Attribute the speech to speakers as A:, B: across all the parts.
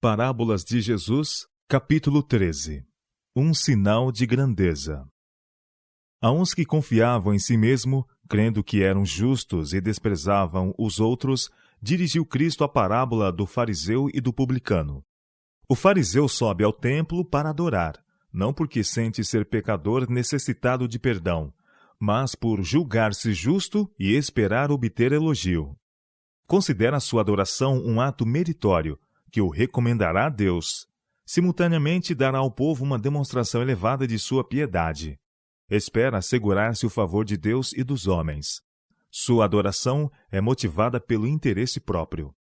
A: Parábolas de Jesus, capítulo 13. Um sinal de grandeza. A uns que confiavam em si mesmo, crendo que eram justos e desprezavam os outros, dirigiu Cristo a parábola do fariseu e do publicano. O fariseu sobe ao templo para adorar, não porque sente ser pecador necessitado de perdão, mas por julgar-se justo e esperar obter elogio. Considera sua adoração um ato meritório, que o recomendará a Deus. Simultaneamente dará ao povo uma demonstração elevada de sua piedade. Espera assegurar-se o favor de Deus e dos homens. Sua adoração é motivada pelo interesse próprio.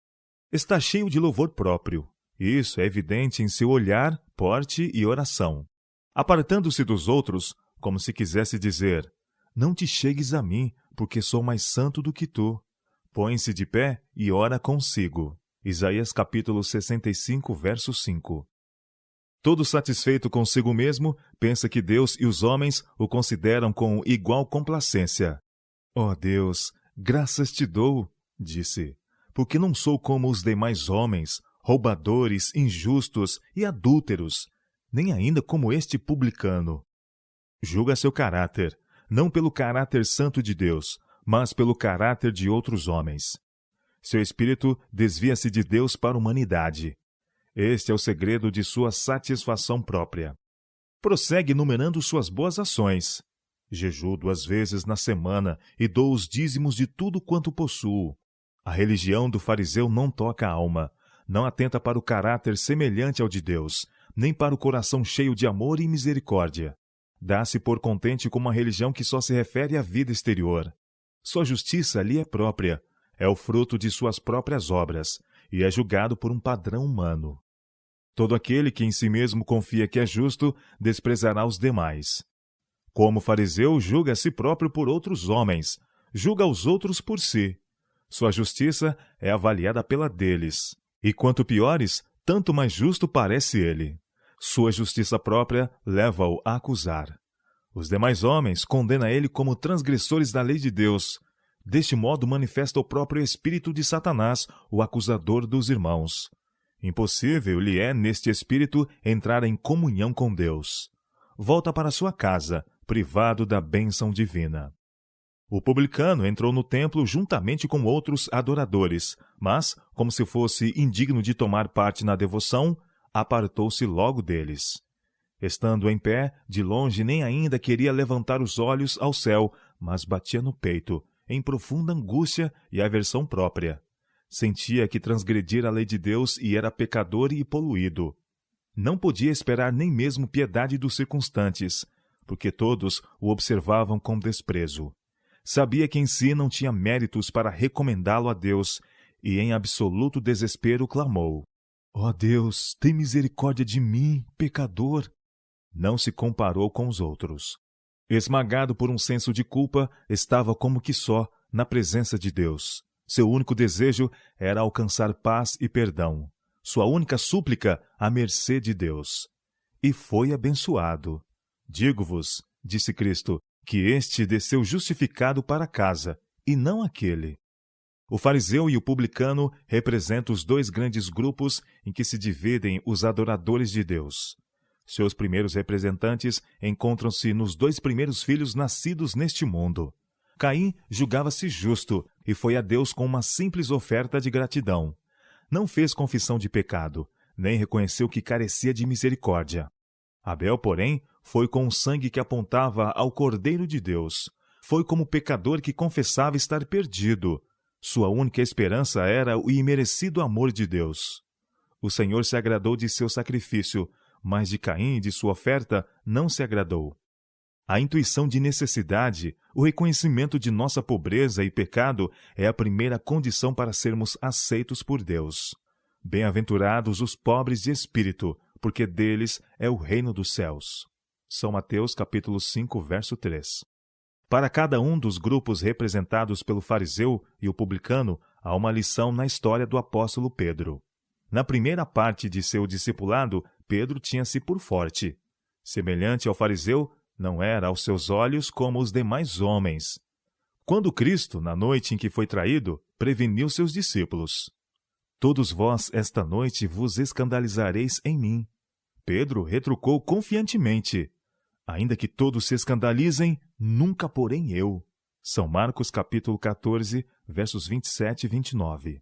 A: Está cheio de louvor próprio. Isso é evidente em seu olhar, porte e oração. Apartando-se dos outros, como se quisesse dizer: não te chegues a mim, porque sou mais santo do que tu. Põe-se de pé e ora consigo. Isaías capítulo 65, verso 5. Todo satisfeito consigo mesmo, pensa que Deus e os homens o consideram com igual complacência. Ó Deus, graças te dou, disse, porque não sou como os demais homens, roubadores, injustos e adúlteros, nem ainda como este publicano. Julga seu caráter, não pelo caráter santo de Deus, mas pelo caráter de outros homens. Seu espírito desvia-se de Deus para a humanidade. Este é o segredo de sua satisfação própria. Prossegue numerando suas boas ações. Jejuo 2 vezes na semana e dou os dízimos de tudo quanto possuo. A religião do fariseu não toca a alma, não atenta para o caráter semelhante ao de Deus, nem para o coração cheio de amor e misericórdia. Dá-se por contente com uma religião que só se refere à vida exterior. Sua justiça lhe é própria. É o fruto de suas próprias obras, e é julgado por um padrão humano. Todo aquele que em si mesmo confia que é justo, desprezará os demais. Como fariseu, julga a si próprio por outros homens, julga os outros por si. Sua justiça é avaliada pela deles, e quanto piores, tanto mais justo parece ele. Sua justiça própria leva-o a acusar. Os demais homens condenam ele como transgressores da lei de Deus. Deste modo manifesta o próprio espírito de Satanás, o acusador dos irmãos. Impossível lhe é, neste espírito, entrar em comunhão com Deus. Volta para sua casa, privado da bênção divina. O publicano entrou no templo juntamente com outros adoradores, mas, como se fosse indigno de tomar parte na devoção, apartou-se logo deles. Estando em pé, de longe nem ainda queria levantar os olhos ao céu, mas batia no peito, em profunda angústia e aversão própria. Sentia que transgredira a lei de Deus e era pecador e poluído. Não podia esperar nem mesmo piedade dos circunstantes, porque todos o observavam com desprezo. Sabia que em si não tinha méritos para recomendá-lo a Deus, e em absoluto desespero clamou: ó Deus, tem misericórdia de mim, pecador! Não se comparou com os outros. Esmagado por um senso de culpa, estava como que só, na presença de Deus. Seu único desejo era alcançar paz e perdão. Sua única súplica, à mercê de Deus. E foi abençoado. Digo-vos, disse Cristo, que este desceu justificado para casa, e não aquele. O fariseu e o publicano representam os dois grandes grupos em que se dividem os adoradores de Deus. Seus primeiros representantes encontram-se nos 2 primeiros filhos nascidos neste mundo. Caim julgava-se justo e foi a Deus com uma simples oferta de gratidão. Não fez confissão de pecado, nem reconheceu que carecia de misericórdia. Abel, porém, foi com o sangue que apontava ao Cordeiro de Deus. Foi como pecador que confessava estar perdido. Sua única esperança era o imerecido amor de Deus. O Senhor se agradou de seu sacrifício, mas de Caim e de sua oferta não se agradou. A intuição de necessidade, o reconhecimento de nossa pobreza e pecado é a primeira condição para sermos aceitos por Deus. Bem-aventurados os pobres de espírito, porque deles é o reino dos céus. São Mateus capítulo 5, verso 3. Para cada um dos grupos representados pelo fariseu e o publicano, há uma lição na história do apóstolo Pedro. Na primeira parte de seu discipulado, Pedro tinha-se por forte. Semelhante ao fariseu, não era aos seus olhos como os demais homens. Quando Cristo, na noite em que foi traído, preveniu seus discípulos: Todos vós esta noite vos escandalizareis em mim. Pedro retrucou confiantemente: ainda que todos se escandalizem, nunca porém eu. São Marcos capítulo 14, versos 27 e 29.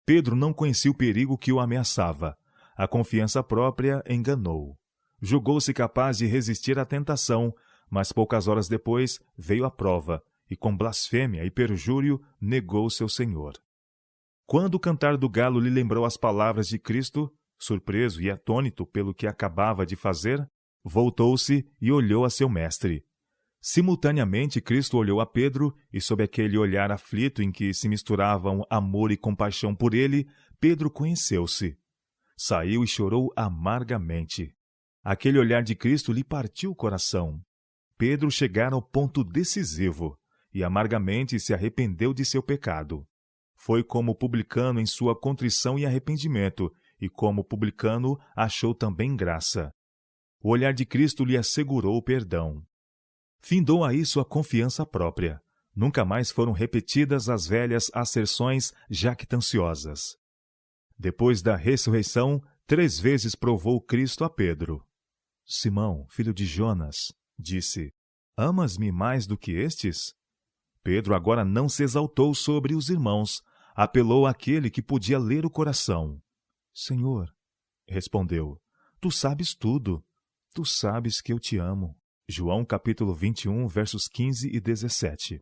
A: Pedro não conhecia o perigo que o ameaçava. A confiança própria enganou. Julgou-se capaz de resistir à tentação, mas poucas horas depois veio a prova, e com blasfêmia e perjúrio negou seu Senhor. Quando o cantar do galo lhe lembrou as palavras de Cristo, surpreso e atônito pelo que acabava de fazer, voltou-se e olhou a seu mestre. Simultaneamente, Cristo olhou a Pedro, e sob aquele olhar aflito em que se misturavam amor e compaixão por ele, Pedro conheceu-se. Saiu e chorou amargamente. Aquele olhar de Cristo lhe partiu o coração. Pedro chegara ao ponto decisivo, e amargamente se arrependeu de seu pecado. Foi como publicano em sua contrição e arrependimento, e como publicano achou também graça. O olhar de Cristo lhe assegurou o perdão. Findou aí sua confiança própria. Nunca mais foram repetidas as velhas asserções jactanciosas. Depois da ressurreição, 3 vezes provou Cristo a Pedro. Simão, filho de Jonas, disse: amas-me mais do que estes? Pedro agora não se exaltou sobre os irmãos, apelou àquele que podia ler o coração. Senhor, respondeu, tu sabes tudo, tu sabes que eu te amo. João capítulo 21, versos 15 e 17.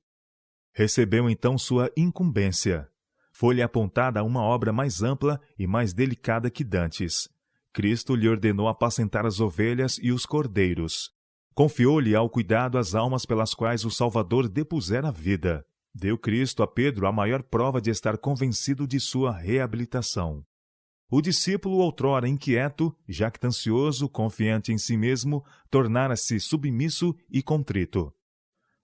A: Recebeu então sua incumbência. Foi-lhe apontada uma obra mais ampla e mais delicada que dantes. Cristo lhe ordenou apacentar as ovelhas e os cordeiros. Confiou-lhe ao cuidado as almas pelas quais o Salvador depusera a vida. Deu Cristo a Pedro a maior prova de estar convencido de sua reabilitação. O discípulo, outrora inquieto, jactancioso, confiante em si mesmo, tornara-se submisso e contrito.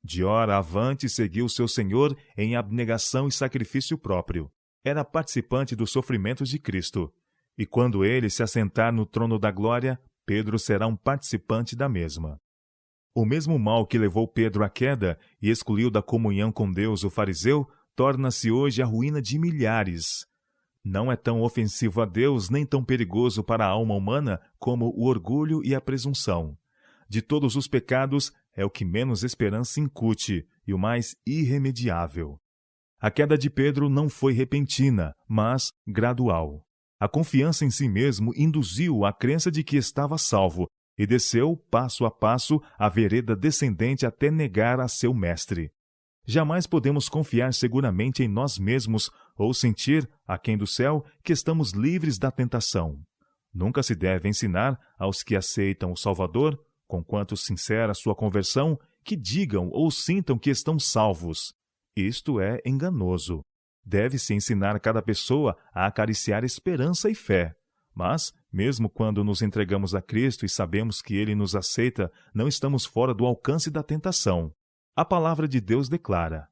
A: De hora avante seguiu seu Senhor em abnegação e sacrifício próprio. Era participante dos sofrimentos de Cristo. E quando ele se assentar no trono da glória, Pedro será um participante da mesma. O mesmo mal que levou Pedro à queda e excluiu da comunhão com Deus o fariseu, torna-se hoje a ruína de milhares. Não é tão ofensivo a Deus nem tão perigoso para a alma humana como o orgulho e a presunção. De todos os pecados, é o que menos esperança incute e o mais irremediável. A queda de Pedro não foi repentina, mas gradual. A confiança em si mesmo induziu-o à crença de que estava salvo e desceu, passo a passo, a vereda descendente até negar a seu mestre. Jamais podemos confiar seguramente em nós mesmos ou sentir, aquém do céu, que estamos livres da tentação. Nunca se deve ensinar aos que aceitam o Salvador, conquanto sincera sua conversão, que digam ou sintam que estão salvos. Isto é enganoso. Deve-se ensinar cada pessoa a acariciar esperança e fé. Mas, mesmo quando nos entregamos a Cristo e sabemos que Ele nos aceita, não estamos fora do alcance da tentação. A palavra de Deus declara: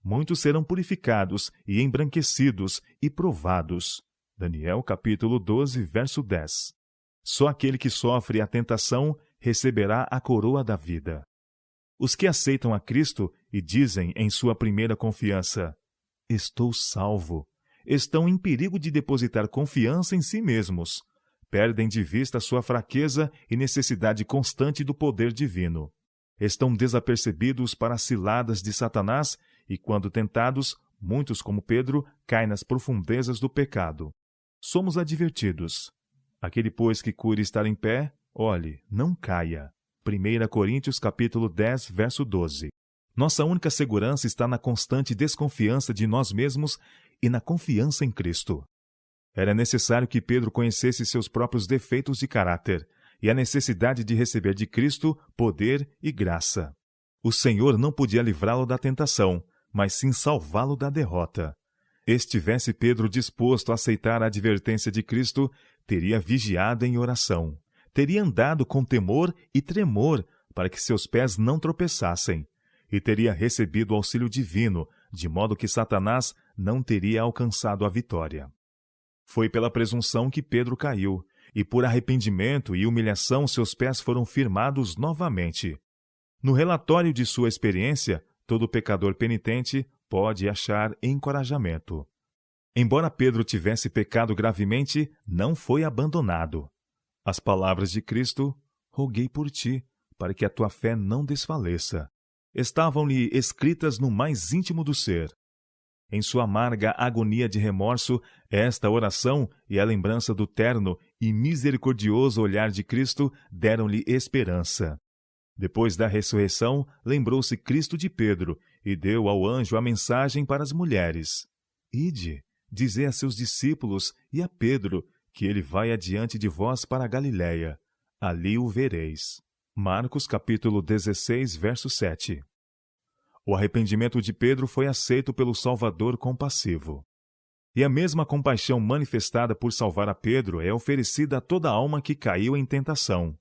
A: muitos serão purificados e embranquecidos e provados. Daniel capítulo 12, verso 10. Só aquele que sofre a tentação receberá a coroa da vida. Os que aceitam a Cristo e dizem em sua primeira confiança: estou salvo, estão em perigo de depositar confiança em si mesmos. Perdem de vista sua fraqueza e necessidade constante do poder divino. Estão desapercebidos para as ciladas de Satanás e, quando tentados, muitos, como Pedro, caem nas profundezas do pecado. Somos advertidos. Aquele, pois, que cure estar em pé, olhe, não caia. 1 Coríntios capítulo 10, verso 12. Nossa única segurança está na constante desconfiança de nós mesmos e na confiança em Cristo. Era necessário que Pedro conhecesse seus próprios defeitos de caráter e a necessidade de receber de Cristo poder e graça. O Senhor não podia livrá-lo da tentação, mas sim salvá-lo da derrota. Estivesse Pedro disposto a aceitar a advertência de Cristo, teria vigiado em oração. Teria andado com temor e tremor para que seus pés não tropeçassem, e teria recebido o auxílio divino, de modo que Satanás não teria alcançado a vitória. Foi pela presunção que Pedro caiu, e por arrependimento e humilhação seus pés foram firmados novamente. No relatório de sua experiência, todo pecador penitente pode achar encorajamento. Embora Pedro tivesse pecado gravemente, não foi abandonado. As palavras de Cristo, roguei por ti, para que a tua fé não desfaleça, estavam-lhe escritas no mais íntimo do ser. Em sua amarga agonia de remorso, esta oração e a lembrança do terno e misericordioso olhar de Cristo deram-lhe esperança. Depois da ressurreição, lembrou-se Cristo de Pedro e deu ao anjo a mensagem para as mulheres. Ide, dizei a seus discípulos e a Pedro, que ele vai adiante de vós para a Galiléia. Ali o vereis. Marcos capítulo 16, verso 7. O arrependimento de Pedro foi aceito pelo Salvador compassivo. E a mesma compaixão manifestada por salvar a Pedro é oferecida a toda alma que caiu em tentação.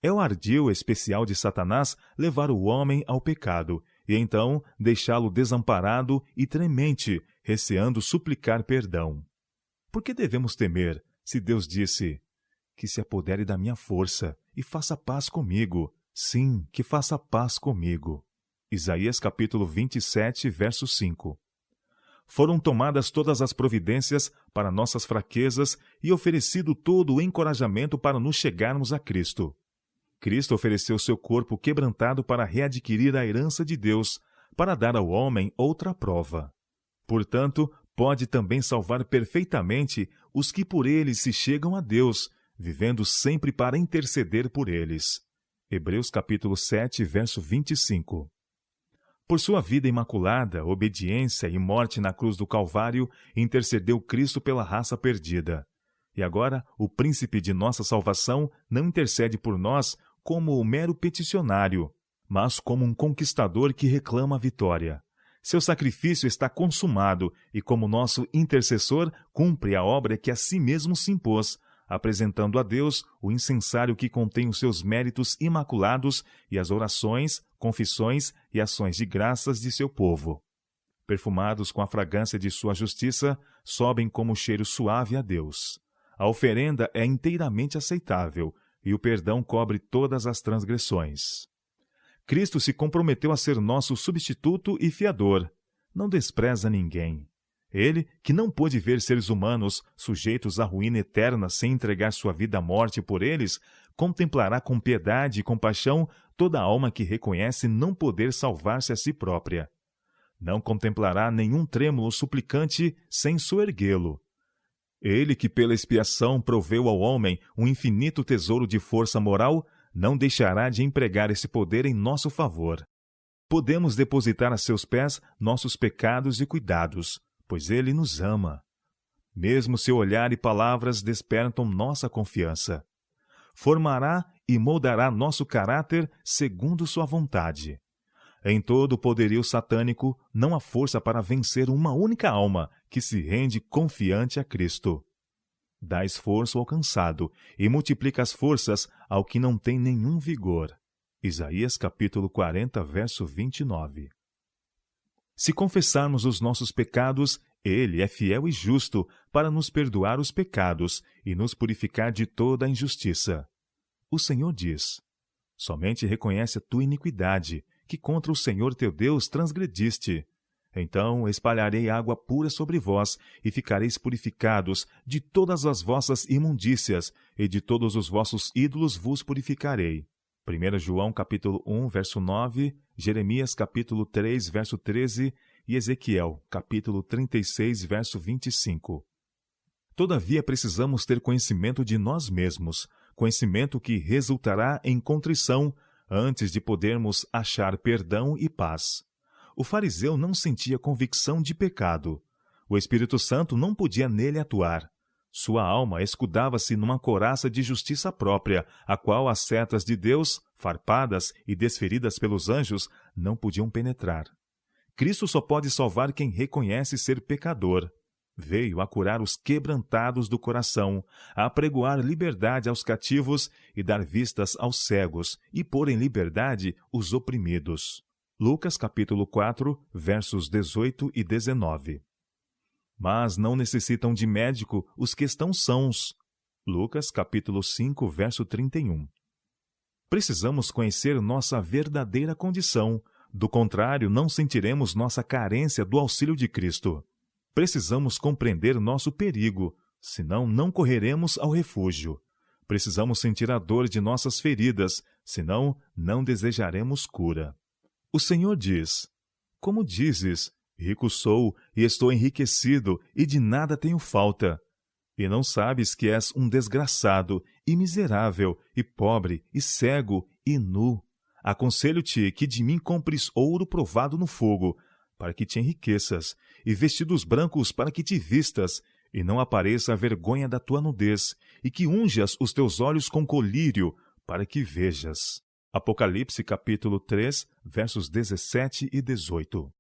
A: É o ardil especial de Satanás levar o homem ao pecado, e então deixá-lo desamparado e tremente, receando suplicar perdão. Por que devemos temer, se Deus disse, que se apodere da minha força e faça paz comigo? Sim, que faça paz comigo. Isaías capítulo 27, verso 5. Foram tomadas todas as providências para nossas fraquezas e oferecido todo o encorajamento para nos chegarmos a Cristo. Cristo ofereceu seu corpo quebrantado para readquirir a herança de Deus, para dar ao homem outra prova. Portanto, pode também salvar perfeitamente os que por ele se chegam a Deus, vivendo sempre para interceder por eles. Hebreus capítulo 7, verso 25. Por sua vida imaculada, obediência e morte na cruz do Calvário, intercedeu Cristo pela raça perdida. E agora, o príncipe de nossa salvação não intercede por nós como um mero peticionário, mas como um conquistador que reclama a vitória. Seu sacrifício está consumado e, como nosso intercessor, cumpre a obra que a si mesmo se impôs, apresentando a Deus o incensário que contém os seus méritos imaculados e as orações, confissões e ações de graças de seu povo. Perfumados com a fragrância de sua justiça, sobem como cheiro suave a Deus. A oferenda é inteiramente aceitável, e o perdão cobre todas as transgressões. Cristo se comprometeu a ser nosso substituto e fiador. Não despreza ninguém. Ele, que não pôde ver seres humanos sujeitos à ruína eterna sem entregar sua vida à morte por eles, contemplará com piedade e compaixão toda alma que reconhece não poder salvar-se a si própria. Não contemplará nenhum trêmulo suplicante sem soerguê-lo. Ele que pela expiação proveu ao homem um infinito tesouro de força moral, não deixará de empregar esse poder em nosso favor. Podemos depositar a seus pés nossos pecados e cuidados, pois ele nos ama. Mesmo seu olhar e palavras despertam nossa confiança. Formará e moldará nosso caráter segundo sua vontade. Em todo o poderio satânico, não há força para vencer uma única alma que se rende confiante a Cristo. Dá esforço ao cansado e multiplica as forças ao que não tem nenhum vigor. Isaías capítulo 40, verso 29. Se confessarmos os nossos pecados, Ele é fiel e justo para nos perdoar os pecados e nos purificar de toda a injustiça. O Senhor diz: somente reconhece a tua iniquidade, que contra o Senhor teu Deus transgrediste. Então espalharei água pura sobre vós, e ficareis purificados de todas as vossas imundícias, e de todos os vossos ídolos vos purificarei. 1 João capítulo 1, verso 9, Jeremias capítulo 3, verso 13 e Ezequiel capítulo 36, verso 25. Todavia precisamos ter conhecimento de nós mesmos, conhecimento que resultará em contrição, antes de podermos achar perdão e paz. O fariseu não sentia convicção de pecado. O Espírito Santo não podia nele atuar. Sua alma escudava-se numa couraça de justiça própria, a qual as setas de Deus, farpadas e desferidas pelos anjos, não podiam penetrar. Cristo só pode salvar quem reconhece ser pecador. Veio a curar os quebrantados do coração, a apregoar liberdade aos cativos e dar vistas aos cegos, e pôr em liberdade os oprimidos. Lucas capítulo 4, versos 18 e 19. Mas não necessitam de médico os que estão sãos. Lucas capítulo 5, verso 31. Precisamos conhecer nossa verdadeira condição, do contrário não sentiremos nossa carência do auxílio de Cristo. Precisamos compreender nosso perigo, senão não correremos ao refúgio. Precisamos sentir a dor de nossas feridas, senão não desejaremos cura. O Senhor diz: como dizes, rico sou e estou enriquecido e de nada tenho falta. E não sabes que és um desgraçado e miserável e pobre e cego e nu. Aconselho-te que de mim compres ouro provado no fogo, para que te enriqueças, e vestidos brancos para que te vistas, e não apareça a vergonha da tua nudez, e que unjas os teus olhos com colírio, para que vejas. Apocalipse capítulo 3, versos 17 e 18.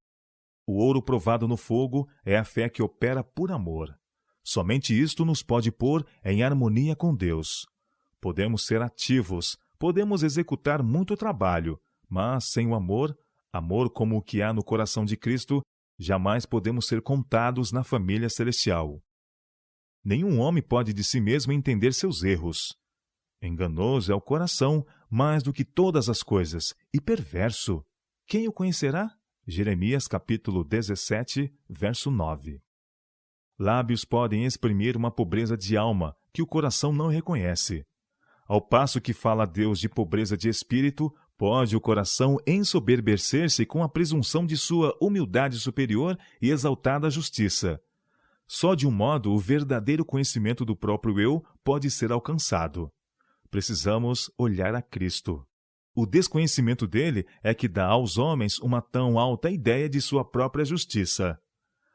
A: O ouro provado no fogo é a fé que opera por amor. Somente isto nos pode pôr em harmonia com Deus. Podemos ser ativos, podemos executar muito trabalho, mas sem o amor como o que há no coração de Cristo, jamais podemos ser contados na família celestial. Nenhum homem pode de si mesmo entender seus erros. Enganoso é o coração, mais do que todas as coisas, e perverso. Quem o conhecerá? Jeremias capítulo 17, verso 9. Lábios podem exprimir uma pobreza de alma que o coração não reconhece. Ao passo que fala Deus de pobreza de espírito, pode o coração ensoberbecer-se com a presunção de sua humildade superior e exaltada justiça. Só de um modo o verdadeiro conhecimento do próprio eu pode ser alcançado. Precisamos olhar a Cristo. O desconhecimento dele é que dá aos homens uma tão alta ideia de sua própria justiça.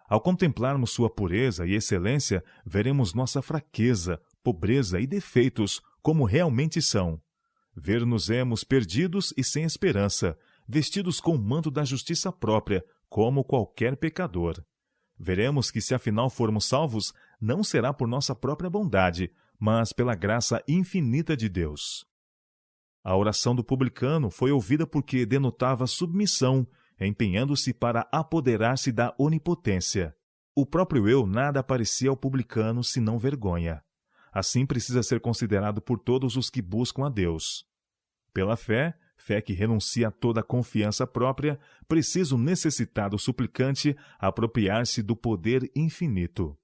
A: Ao contemplarmos sua pureza e excelência, veremos nossa fraqueza, pobreza e defeitos como realmente são. Ver-nos-emos perdidos e sem esperança, vestidos com o manto da justiça própria, como qualquer pecador. Veremos que, se afinal formos salvos, não será por nossa própria bondade, mas pela graça infinita de Deus. A oração do publicano foi ouvida porque denotava submissão, empenhando-se para apoderar-se da onipotência. O próprio eu nada parecia ao publicano senão vergonha. Assim precisa ser considerado por todos os que buscam a Deus. Pela fé que renuncia a toda confiança própria, precisa o necessitado suplicante apropriar-se do poder infinito.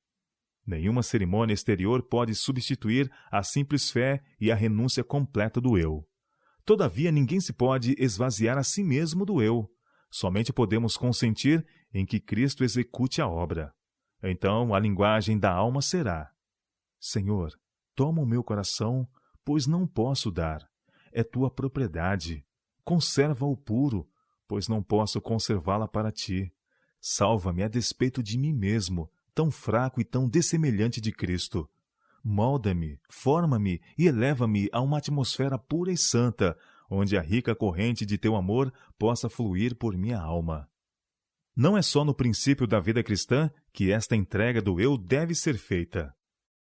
A: Nenhuma cerimônia exterior pode substituir a simples fé e a renúncia completa do eu. Todavia, ninguém se pode esvaziar a si mesmo do eu. Somente podemos consentir em que Cristo execute a obra. Então, a linguagem da alma será: Senhor, toma o meu coração, pois não posso dar. É tua propriedade. Conserva-o puro, pois não posso conservá-la para ti. Salva-me a despeito de mim mesmo, tão fraco e tão dessemelhante de Cristo. Molda-me, forma-me e eleva-me a uma atmosfera pura e santa, onde a rica corrente de teu amor possa fluir por minha alma. Não é só no princípio da vida cristã que esta entrega do eu deve ser feita.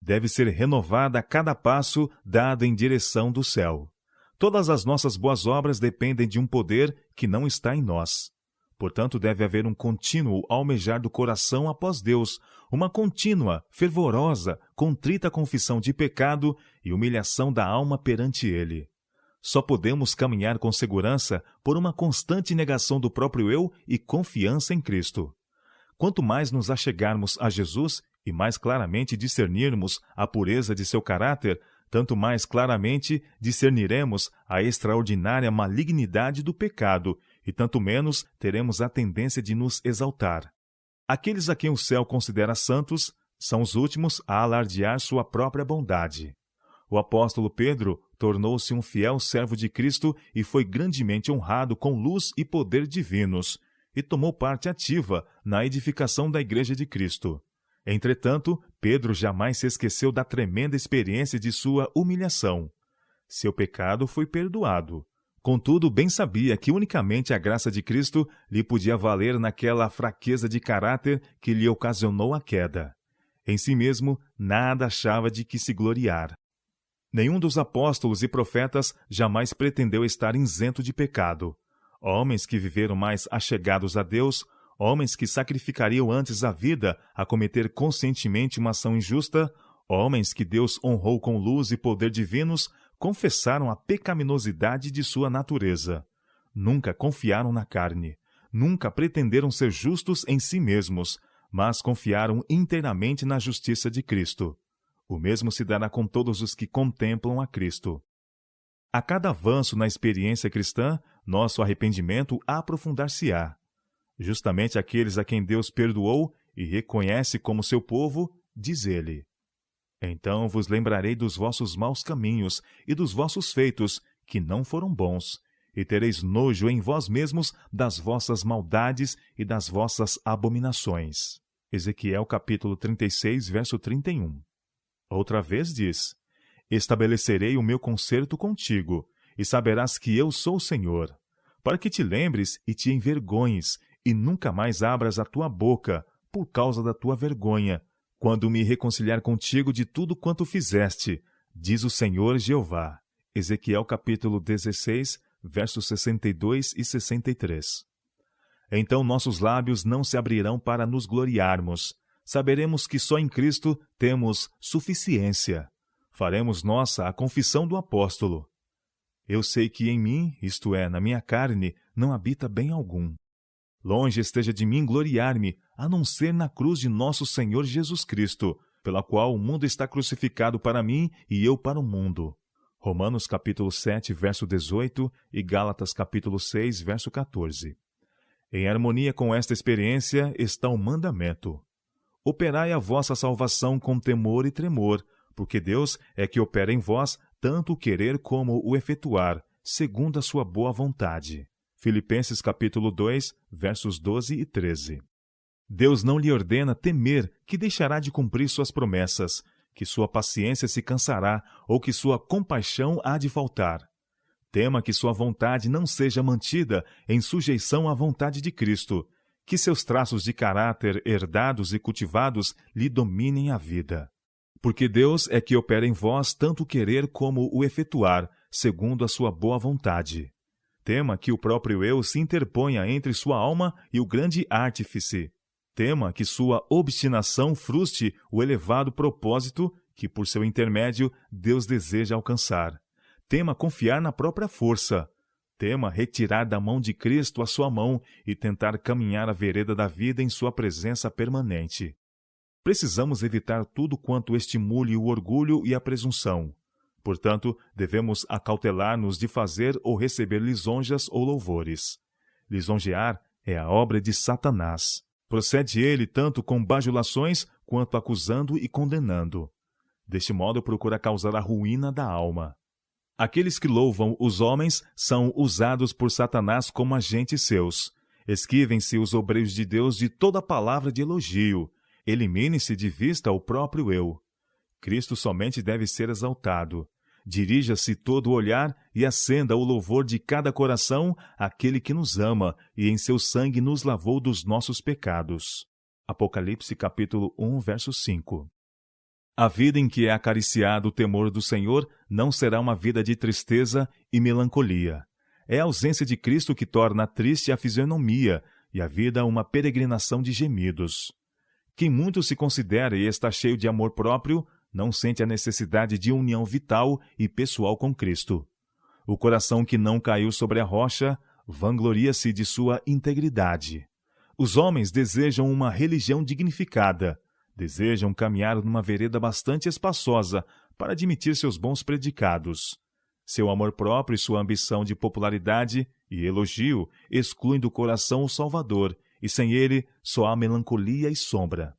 A: Deve ser renovada a cada passo dado em direção do céu. Todas as nossas boas obras dependem de um poder que não está em nós. Portanto, deve haver um contínuo almejar do coração após Deus, uma contínua, fervorosa, contrita confissão de pecado e humilhação da alma perante Ele. Só podemos caminhar com segurança por uma constante negação do próprio eu e confiança em Cristo. Quanto mais nos achegarmos a Jesus e mais claramente discernirmos a pureza de seu caráter, tanto mais claramente discerniremos a extraordinária malignidade do pecado, e tanto menos teremos a tendência de nos exaltar. Aqueles a quem o céu considera santos são os últimos a alardear sua própria bondade. O apóstolo Pedro tornou-se um fiel servo de Cristo e foi grandemente honrado com luz e poder divinos, e tomou parte ativa na edificação da Igreja de Cristo. Entretanto, Pedro jamais se esqueceu da tremenda experiência de sua humilhação. Seu pecado foi perdoado. Contudo, bem sabia que unicamente a graça de Cristo lhe podia valer naquela fraqueza de caráter que lhe ocasionou a queda. Em si mesmo, nada achava de que se gloriar. Nenhum dos apóstolos e profetas jamais pretendeu estar isento de pecado. Homens que viveram mais achegados a Deus, homens que sacrificariam antes a vida a cometer conscientemente uma ação injusta, homens que Deus honrou com luz e poder divinos, confessaram a pecaminosidade de sua natureza. Nunca confiaram na carne, nunca pretenderam ser justos em si mesmos, mas confiaram inteiramente na justiça de Cristo. O mesmo se dará com todos os que contemplam a Cristo. A cada avanço na experiência cristã, nosso arrependimento aprofundar-se-á. Justamente aqueles a quem Deus perdoou e reconhece como seu povo, diz ele: Então vos lembrarei dos vossos maus caminhos e dos vossos feitos, que não foram bons, e tereis nojo em vós mesmos das vossas maldades e das vossas abominações. Ezequiel capítulo 36, verso 31. Outra vez diz: Estabelecerei o meu concerto contigo, e saberás que eu sou o Senhor, para que te lembres e te envergonhes, e nunca mais abras a tua boca, por causa da tua vergonha, quando me reconciliar contigo de tudo quanto fizeste, diz o Senhor Jeová. Ezequiel capítulo 16, versos 62 e 63. Então nossos lábios não se abrirão para nos gloriarmos. Saberemos que só em Cristo temos suficiência. Faremos nossa a confissão do apóstolo: Eu sei que em mim, isto é, na minha carne, não habita bem algum. Longe esteja de mim gloriar-me, a não ser na cruz de nosso Senhor Jesus Cristo, pela qual o mundo está crucificado para mim e eu para o mundo. Romanos capítulo 7, verso 18 e Gálatas capítulo 6, verso 14. Em harmonia com esta experiência está o mandamento: Operai a vossa salvação com temor e tremor, porque Deus é que opera em vós tanto o querer como o efetuar, segundo a sua boa vontade. Filipenses capítulo 2, versos 12 e 13. Deus não lhe ordena temer que deixará de cumprir suas promessas, que sua paciência se cansará ou que sua compaixão há de faltar. Tema que sua vontade não seja mantida em sujeição à vontade de Cristo, que seus traços de caráter herdados e cultivados lhe dominem a vida. Porque Deus é que opera em vós tanto o querer como o efetuar, segundo a sua boa vontade. Tema que o próprio eu se interponha entre sua alma e o grande artífice. Tema que sua obstinação frustre o elevado propósito que, por seu intermédio, Deus deseja alcançar. Tema confiar na própria força. Tema retirar da mão de Cristo a sua mão e tentar caminhar a vereda da vida em sua presença permanente. Precisamos evitar tudo quanto estimule o orgulho e a presunção. Portanto, devemos acautelar-nos de fazer ou receber lisonjas ou louvores. Lisonjear é a obra de Satanás. Procede ele tanto com bajulações quanto acusando e condenando. Deste modo, procura causar a ruína da alma. Aqueles que louvam os homens são usados por Satanás como agentes seus. Esquivem-se os obreiros de Deus de toda palavra de elogio. Elimine-se de vista o próprio eu. Cristo somente deve ser exaltado. Dirija-se todo o olhar e acenda o louvor de cada coração àquele que nos ama e em seu sangue nos lavou dos nossos pecados. Apocalipse capítulo 1, verso 5. A vida em que é acariciado o temor do Senhor não será uma vida de tristeza e melancolia. É a ausência de Cristo que torna triste a fisionomia e a vida uma peregrinação de gemidos. Quem muito se considera e está cheio de amor próprio, não sente a necessidade de união vital e pessoal com Cristo. O coração que não caiu sobre a rocha vangloria-se de sua integridade. Os homens desejam uma religião dignificada, desejam caminhar numa vereda bastante espaçosa para admitir seus bons predicados. Seu amor próprio e sua ambição de popularidade e elogio excluem do coração o Salvador, e sem ele só há melancolia e sombra.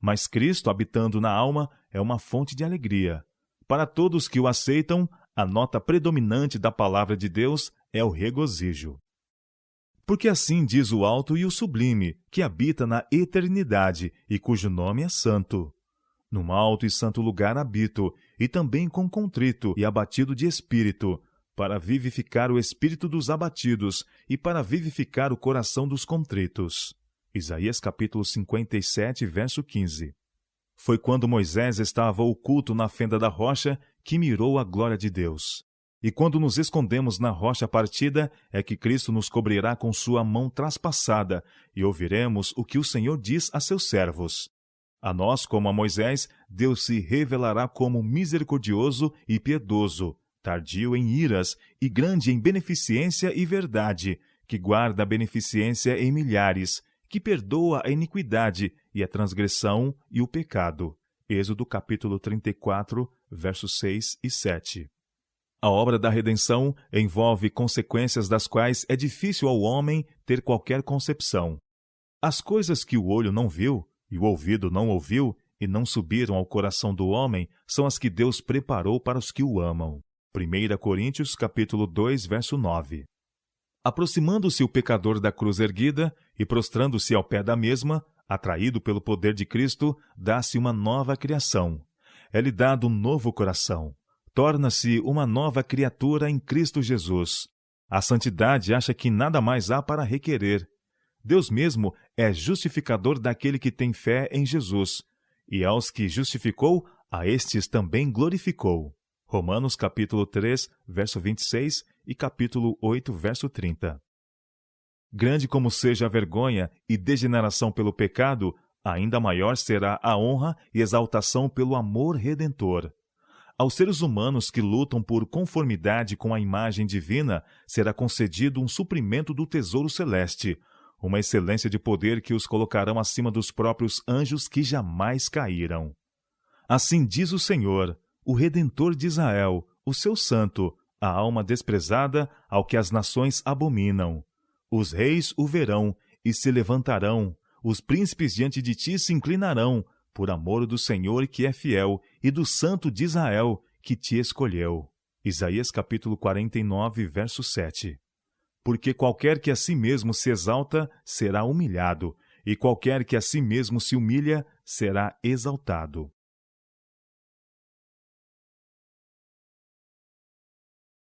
A: Mas Cristo, habitando na alma, é uma fonte de alegria. Para todos que o aceitam, a nota predominante da palavra de Deus é o regozijo. Porque assim diz o alto e o sublime, que habita na eternidade e cujo nome é santo. Num alto e santo lugar habito, e também com contrito e abatido de espírito, para vivificar o espírito dos abatidos e para vivificar o coração dos contritos. Isaías capítulo 57, verso 15. Foi quando Moisés estava oculto na fenda da rocha que mirou a glória de Deus. E quando nos escondemos na rocha partida, é que Cristo nos cobrirá com sua mão traspassada, e ouviremos o que o Senhor diz a seus servos. A nós, como a Moisés, Deus se revelará como misericordioso e piedoso, tardio em iras e grande em beneficência e verdade, que guarda a beneficência em milhares, que perdoa a iniquidade e a transgressão e o pecado. Êxodo capítulo 34, versos 6 e 7. A obra da redenção envolve consequências das quais é difícil ao homem ter qualquer concepção. As coisas que o olho não viu, e o ouvido não ouviu, e não subiram ao coração do homem, são as que Deus preparou para os que o amam. 1 Coríntios capítulo 2, verso 9. Aproximando-se o pecador da cruz erguida e prostrando-se ao pé da mesma, atraído pelo poder de Cristo, dá-se uma nova criação. É-lhe dado um novo coração. Torna-se uma nova criatura em Cristo Jesus. A santidade acha que nada mais há para requerer. Deus mesmo é justificador daquele que tem fé em Jesus, e aos que justificou, a estes também glorificou. Romanos capítulo 3, verso 26 e capítulo 8, verso 30. Grande como seja a vergonha e degeneração pelo pecado, ainda maior será a honra e exaltação pelo amor redentor. Aos seres humanos que lutam por conformidade com a imagem divina, será concedido um suprimento do tesouro celeste, uma excelência de poder que os colocarão acima dos próprios anjos que jamais caíram. Assim diz o Senhor, o Redentor de Israel, o seu santo, a alma desprezada ao que as nações abominam. Os reis o verão e se levantarão, os príncipes diante de ti se inclinarão, por amor do Senhor que é fiel e do Santo de Israel que te escolheu. Isaías capítulo 49, verso 7. Porque qualquer que a si mesmo se exalta, será humilhado, e qualquer que a si mesmo se humilha, será exaltado.